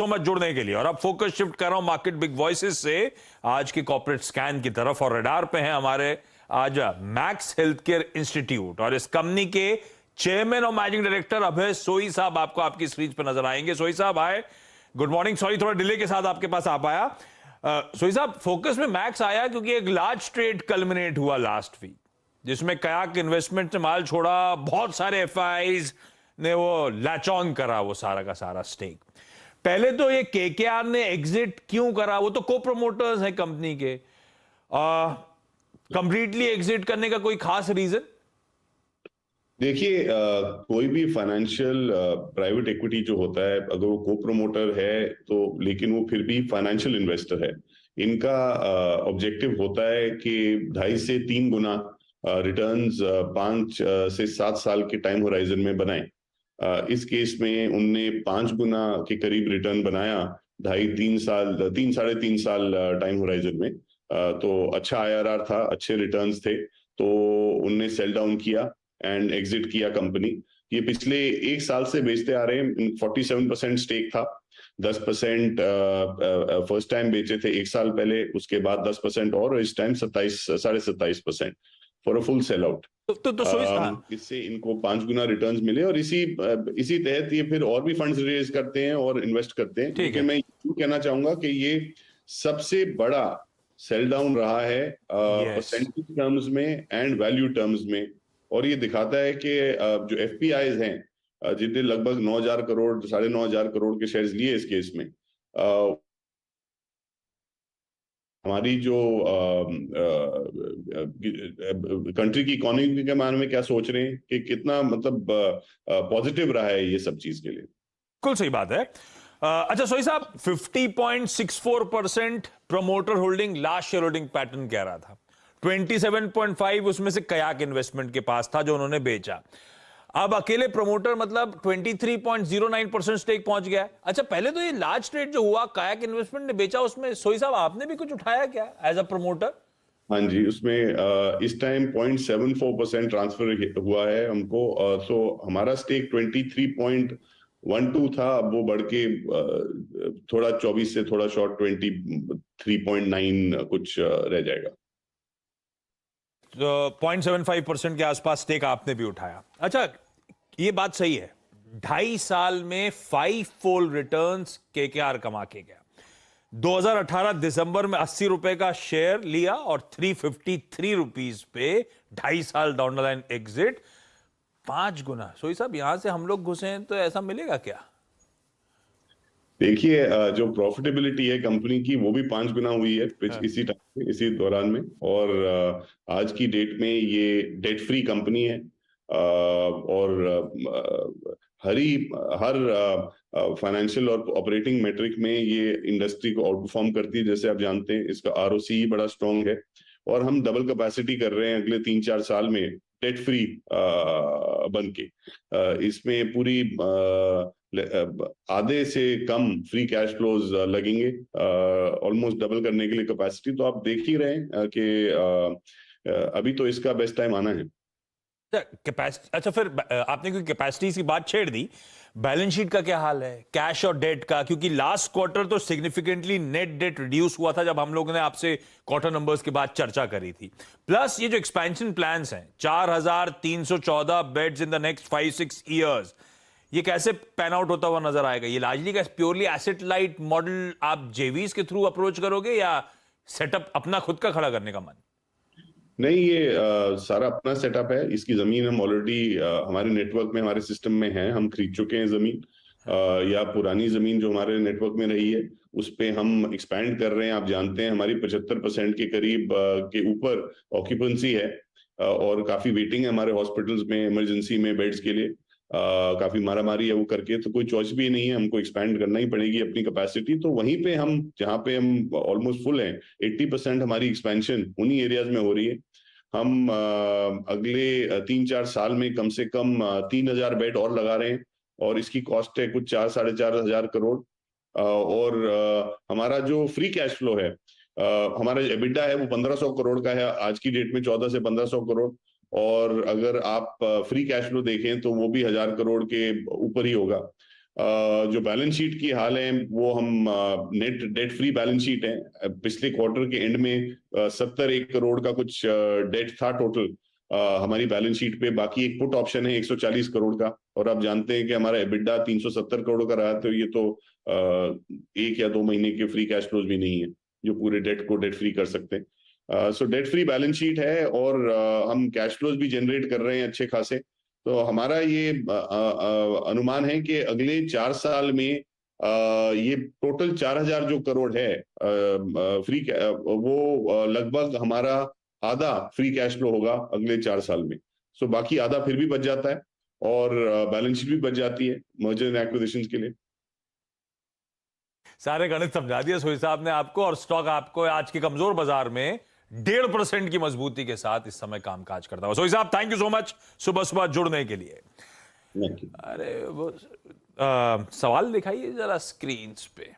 तो मच जुड़ने के लिए। और अब फोकस शिफ्ट कर रहा हूं मार्केट बिग वॉइसेस से आज की कॉर्पोरेट स्कैन की तरफ, और रडार पे हैं हमारे आज मैक्स हेल्थ केयर इंस्टीट्यूट और इस कंपनी के चेयरमैन और मैनेजिंग डायरेक्टर अभय सोई साहब आपको आपकी स्क्रीन पर नजर आएंगे। सोई साहब आए, गुड मॉर्निंग। सॉरी थोड़ा डिले के साथ आपके पास आ पाया। सोई साहब, फोकस में मैक्स आया क्योंकि एक लार्ज ट्रेड कल्मिनेट हुआ लास्ट वीक, जिसमें कयाक इन्वेस्टमेंट ने माल छोड़ा, बहुत सारे एफआईज ने वो लैच ऑन करा वो सारा का सारा स्टेक। पहले तो ये केकेआर ने एग्जिट क्यों करा? वो तो को प्रोमोटर्स हैं कंपनी के, कंप्लीटली एग्जिट करने का कोई खास रीजन? देखिए, कोई भी फाइनेंशियल प्राइवेट इक्विटी जो होता है, अगर वो को प्रोमोटर है तो, लेकिन वो फिर भी फाइनेंशियल इन्वेस्टर है। इनका ऑब्जेक्टिव होता है कि 2.5 से 3 गुना रिटर्न्स 5 से 7 साल के टाइम होराइजन में बनाएं। इस केस में उनने 5 गुना के करीब रिटर्न बनाया 2.5-3 साल, 3-3.5 साल टाइम होराइजन में। तो अच्छा आईआरआर था, अच्छे रिटर्न्स थे, तो उनने सेल डाउन किया एंड एग्जिट किया कंपनी। ये पिछले 1 साल से बेचते आ रहे हैं। 47% स्टेक था, 10% फर्स्ट टाइम बेचे थे 1 साल पहले, उसके बाद 10% और इस time 27-27.5% for a full sell out. इससे इनको 5 गुना रिटर्न्स मिले और इसी तहत ये फिर और भी फंड्स रेज करते हैं और इन्वेस्ट करते हैं। लेकिन मैं यूं कहना चाहूंगा कि ये सबसे बड़ा सेल डाउन रहा है परसेंटेज टर्म्स में एंड वैल्यू टर्म्स में। और ये दिखाता है कि जो एफपीआईज हैं, जितने लगभग 9,000 करोड़ 9,500 करोड़ के शेयर्स लिए इस केस में, हमारी जो कंट्री की इकोनॉमी के बारे में क्या सोच रहे हैं कि कितना मतलब पॉजिटिव रहा है ये सब चीज के लिए। बिल्कुल सही बात है। अच्छा सोई साहब, 50.64% promoter holding last share holding pattern कह रहा था, 27.5 उसमें से कयाक इन्वेस्टमेंट के पास था जो उन्होंने बेचा। अब अकेले प्रमोटर मतलब 23.09% स्टेक पहुंच गया। अच्छा, पहले तो ये लार्ज ट्रेड जो हुआ कयाक इन्वेस्टमेंट ने बेचा, उसमें सोई साहब आपने भी कुछ उठाया क्या एज अ प्रमोटर? हाँ जी, उसमें इस टाइम 0.74% ट्रांसफर हुआ है हमको। सो हमारा स्टेक 23.12 था, अब वो बढ़ के थोड़ा 24 से थोड़ा शॉर्ट 23.9 कुछ रह जाएगा। तो 0.75% के आसपास स्टेक आपने भी उठाया। अच्छा, ये बात सही है, 2.5 साल में 5 फोल्ड रिटर्न्स केकेआर कमा के गया। 2018 दिसंबर में 80 रुपए का शेयर लिया और 353 रुपीज पे 2.5 साल डाउन द लाइन एग्जिट, 5 गुना। सोई साहब, यहां से हम लोग घुसे हैं तो ऐसा मिलेगा क्या? देखिए, जो प्रॉफिटेबिलिटी है कंपनी की वो भी 5 गुना हुई है इसी टाइम, इसी दौरान में। और आज की डेट में ये डेट फ्री कंपनी है। और हर फाइनेंशियल और ऑपरेटिंग मेट्रिक में ये इंडस्ट्री को आउटपरफॉर्म करती है। जैसे आप जानते हैं, इसका आरओसी बड़ा स्ट्रांग है और हम डबल कैपेसिटी कर रहे हैं अगले 3-4 साल में डेट फ्री बन के। इसमें पूरी आधे से कम फ्री कैश फ्लोज लगेंगे ऑलमोस्ट डबल करने के लिए कैपेसिटी। तो आप देख ही रहे हैं कि अभी तो इसका बेस्ट टाइम आना है। कैपेसिटी, अच्छा फिर आपने कोई कैपेसिटी की बात छेड़ दी, बैलेंस शीट का क्या हाल है, कैश और डेट का? क्योंकि लास्ट क्वार्टर तो सिग्निफिकेंटली नेट डेट रिड्यूस हुआ था जब हम लोगों ने आपसे क्वार्टर नंबर्स के बाद चर्चा करी थी। प्लस ये जो एक्सपेंशन प्लान्स हैं, 4,314 beds in the next 5-6 years, ये कैसे पैन आउट होता हुआ नजर आएगा? ये लार्जली का प्योरली एसेट लाइट मॉडल आप जेवीज के थ्रू अप्रोच करोगे या सेटअप अपना खुद का खड़ा करने का मन? नहीं, ये सारा अपना सेटअप है। इसकी जमीन हम ऑलरेडी हमारे नेटवर्क में, हमारे सिस्टम में है, हम खरीद चुके हैं जमीन। या पुरानी जमीन जो हमारे नेटवर्क में रही है उस पे हम एक्सपैंड कर रहे हैं। आप जानते हैं हमारी 75% के करीब के ऊपर ऑक्यूपेंसी है और काफी वेटिंग है हमारे हॉस्पिटल्स में इमरजेंसी में बेड्स के लिए। काफी मारामारी है वो करके, तो कोई चॉइस भी नहीं है, हमको एक्सपैंड करना ही पड़ेगी अपनी कैपेसिटी। तो वहीं पे हम, जहाँ पे हम ऑलमोस्ट फुल हैं, 80% हमारी एक्सपेंशन उन्हीं एरियाज में हो रही है। हम अगले 3-4 साल में कम से कम 3,000 बेड और लगा रहे हैं और इसकी कॉस्ट है कुछ 4-4.5 करोड़। और हमारा जो फ्री कैश फ्लो है, हमारा एबिटा है वो 1,500 करोड़ का है आज की डेट में, 14 से 1,500 करोड़। और अगर आप फ्री कैश फ्लो देखें तो वो भी 1,000 करोड़ के ऊपर ही होगा। जो बैलेंस शीट की हाल है वो हम net debt free balance sheet है। पिछले क्वार्टर के एंड में 71 करोड़ का कुछ डेट था टोटल हमारी बैलेंस शीट पे। बाकी एक पुट ऑप्शन है 140 करोड़ का, और आप जानते हैं कि हमारा एबिटा 370 करोड़ का रहा, तो ये तो 1 या 2 महीने के फ्री कैश फ्लोज भी नहीं है जो पूरे डेट को डेट फ्री कर सकते हैं। सो डेट फ्री बैलेंस शीट है, और हम कैश फ्लोज भी जनरेट कर रहे हैं अच्छे खासे। तो हमारा ये अनुमान है कि अगले 4 साल में ये टोटल 4,000 जो करोड़ है फ्री, वो लगभग हमारा आधा फ्री कैश फ्लो होगा अगले 4 साल में। सो बाकी आधा फिर भी बच जाता है, और बैलेंस शीट भी बच जाती है मर्जर एंड एक्विजिशंस के लिए। सारे गणित समझा दिए सोई साहब ने आपको, और स्टॉक आपको आज के कमजोर बाजार में 1.5% की मजबूती के साथ इस समय कामकाज करता हुआ। सोई साहब, थैंक यू सो मच सुबह सुबह जुड़ने के लिए। Thank you. अरे वो सवाल दिखाइए जरा स्क्रीन पे।